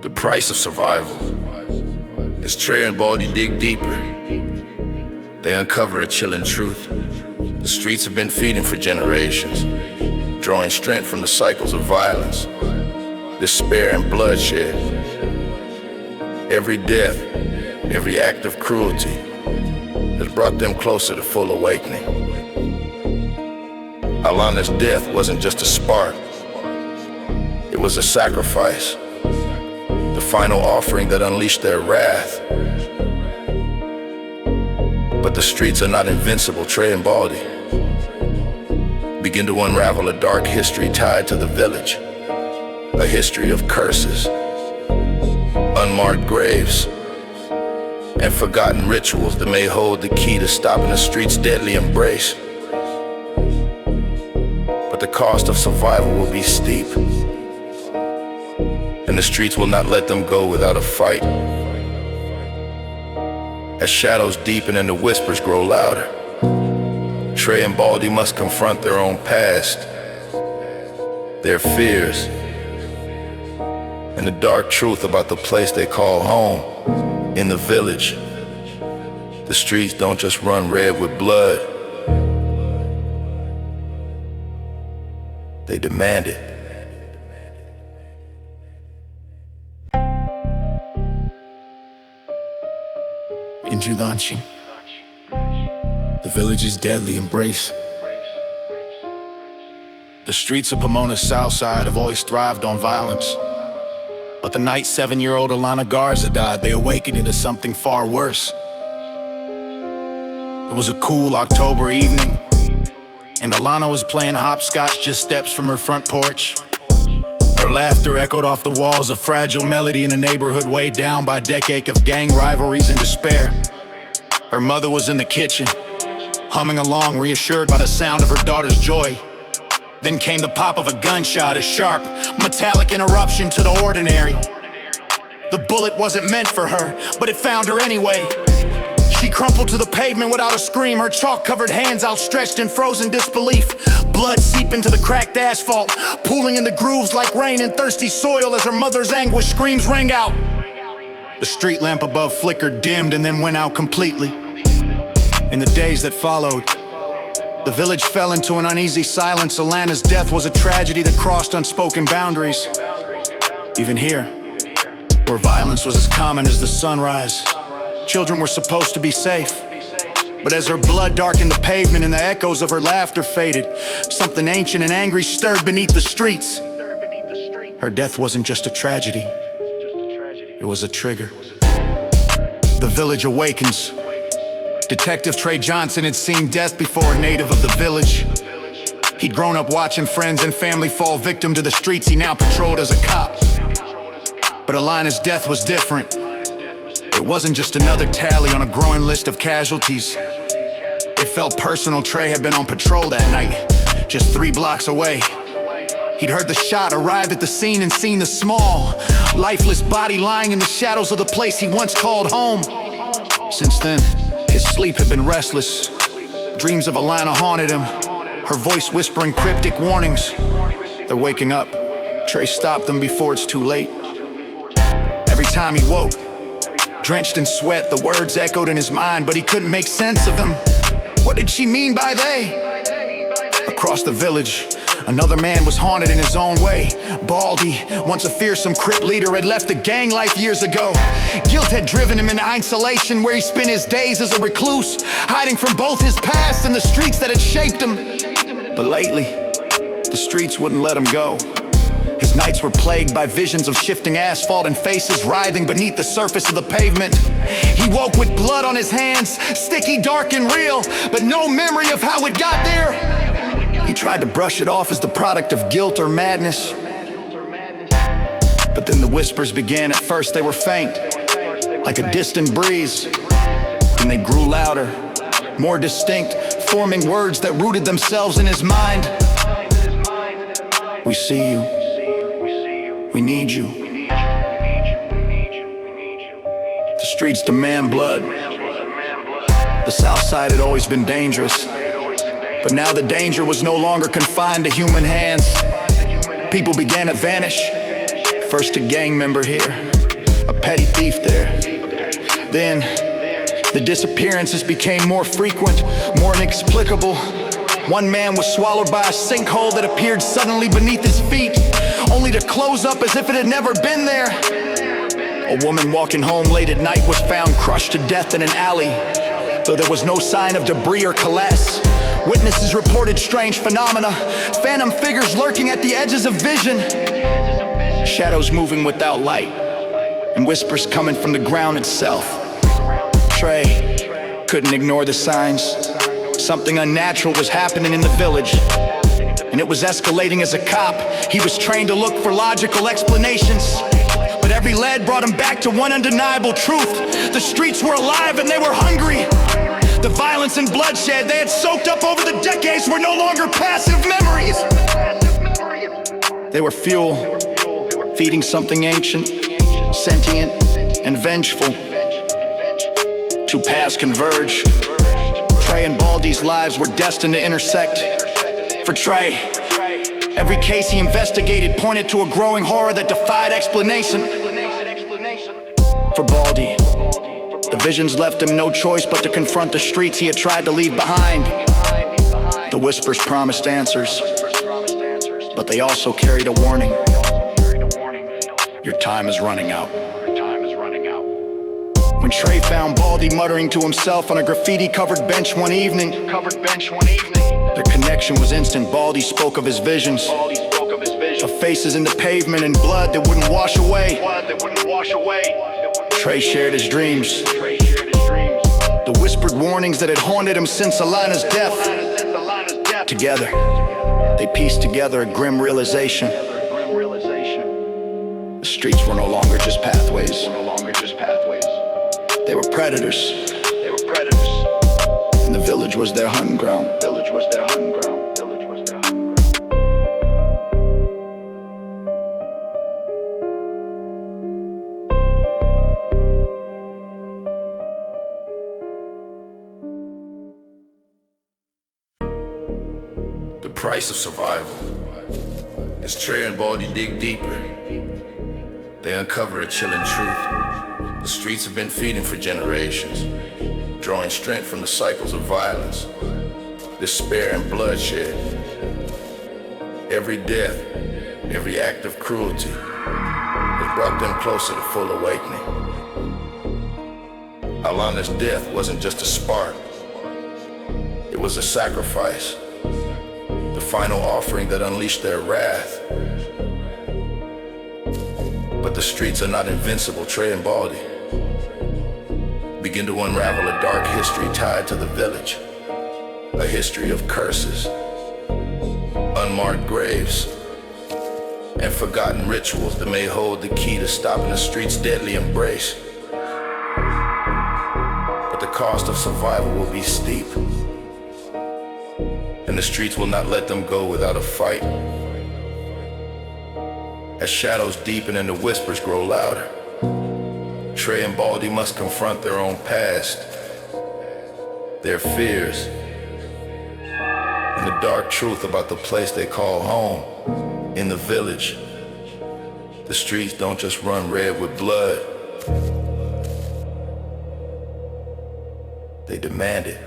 The price of survival. As Trey and Baldy dig deeper, they uncover a chilling truth. The streets have been feeding for generations, drawing strength from the cycles of violence, despair, and bloodshed. Every death, every act of cruelty has brought them closer to full awakening. Alana's death wasn't just a spark, it was a sacrifice, the final offering that unleashed their wrath. But the streets are not invincible. Trey and Baldy begin to unravel a dark history tied to the village, a history of curses, unmarked graves, and forgotten rituals that may hold the key to stopping the street's deadly embrace. But the cost of survival will be steep, and the streets will not let them go without a fight. As shadows deepen and the whispers grow louder, Trey and Baldy must confront their own past, their fears, and the dark truth about the place they call home. In the village, the streets don't just run red with blood, they demand it. Injulanchi, the village's deadly embrace. The streets of Pomona's south side have always thrived on violence. But the night 7-year-old Alana Garza died, they awakened into something far worse. It was a cool October evening, and Alana was playing hopscotch just steps from her front porch. Her laughter echoed off the walls, a fragile melody in a neighborhood weighed down by a decade of gang rivalries and despair. Her mother was in the kitchen, humming along, reassured by the sound of her daughter's joy. Then came the pop of a gunshot, a sharp, metallic interruption to the ordinary. The bullet wasn't meant for her, but it found her anyway. She crumpled to the pavement without a scream, her chalk-covered hands outstretched in frozen disbelief. Blood seeped into the cracked asphalt, pooling in the grooves like rain in thirsty soil as her mother's anguish screams rang out. The street lamp above flickered, dimmed, and then went out completely. In the days that followed, the village fell into an uneasy silence. Alana's death was a tragedy that crossed unspoken boundaries. Even here, where violence was as common as the sunrise, children were supposed to be safe. But as her blood darkened the pavement and the echoes of her laughter faded, something ancient and angry stirred beneath the streets. Her death wasn't just a tragedy, it was a trigger. The village awakens. Detective Trey Johnson had seen death before, a native of the village. He'd grown up watching friends and family fall victim to the streets. He now patrolled as a cop. But Alana's death was different. It wasn't just another tally on a growing list of casualties. It felt personal. Trey had been on patrol that night, just 3 blocks away. He'd heard the shot, arrived at the scene, and seen the small, lifeless body lying in the shadows of the place he once called home. Since then, his sleep had been restless. Dreams of Alana haunted him, her voice whispering cryptic warnings. They're waking up. Trey stopped them before it's too late. Every time he woke, drenched in sweat, the words echoed in his mind, but he couldn't make sense of them. What did she mean by they? Across the village, another man was haunted in his own way. Baldy, once a fearsome Crip leader, had left the gang life years ago. Guilt had driven him into isolation, where he spent his days as a recluse, hiding from both his past and the streets that had shaped him. But lately, the streets wouldn't let him go. His nights were plagued by visions of shifting asphalt and faces writhing beneath the surface of the pavement. He woke with blood on his hands, sticky, dark, and real, but no memory of how it got there. He tried to brush it off as the product of guilt or madness. But then the whispers began. At first they were faint, like a distant breeze. Then they grew louder, more distinct, forming words that rooted themselves in his mind. We see you. We need you. The streets demand blood. The South Side had always been dangerous, but now the danger was no longer confined to human hands. People began to vanish, First a gang member here, a petty thief there. Then the disappearances became more frequent, more inexplicable. One man was swallowed by a sinkhole that appeared suddenly beneath his feet, only to close up as if it had never been there. A woman walking home late at night was found crushed to death in an alley, though there was no sign of debris or collapse. Witnesses reported strange phenomena, phantom figures lurking at the edges of vision, shadows moving without light, and whispers coming from the ground itself. Trey couldn't ignore the signs. Something unnatural was happening in the village, and it was escalating. As a cop, he was trained to look for logical explanations, but every lead brought him back to one undeniable truth. The streets were alive and they were hungry. The violence and bloodshed they had soaked up over the decades were no longer passive memories. They were fuel, feeding something ancient, sentient, and vengeful. Two paths converged. Trey and Baldy's lives were destined to intersect. For Trey, every case he investigated pointed to a growing horror that defied explanation. For Baldy, the visions left him no choice but to confront the streets he had tried to leave behind. The whispers promised answers, but they also carried a warning. Your time is running out. When Trey found Baldy muttering to himself on a graffiti-covered bench one evening, their connection was instant. Baldy spoke of his visions, of faces in the pavement and blood that wouldn't wash away. Trey shared his dreams, the whispered warnings that had haunted him since Alana's death. Together, they pieced together a grim realization. The streets were no longer just pathways. They were predators. And the village was their hunting ground. The price of survival. As Trey and Baldy dig deeper, they uncover a chilling truth. The streets have been feeding for generations, drawing strength from the cycles of violence, despair, and bloodshed. Every death, every act of cruelty has brought them closer to full awakening. Alana's death wasn't just a spark, it was a sacrifice, the final offering that unleashed their wrath. But the streets are not invincible. Trey and Baldy begin to unravel a dark history tied to the village, a history of curses, unmarked graves, and forgotten rituals that may hold the key to stopping the streets' deadly embrace. But the cost of survival will be steep, and the streets will not let them go without a fight. As shadows deepen and the whispers grow louder, Trey and Baldy must confront their own past, their fears, and the dark truth about the place they call home. In the village, the streets don't just run red with blood, they demand it.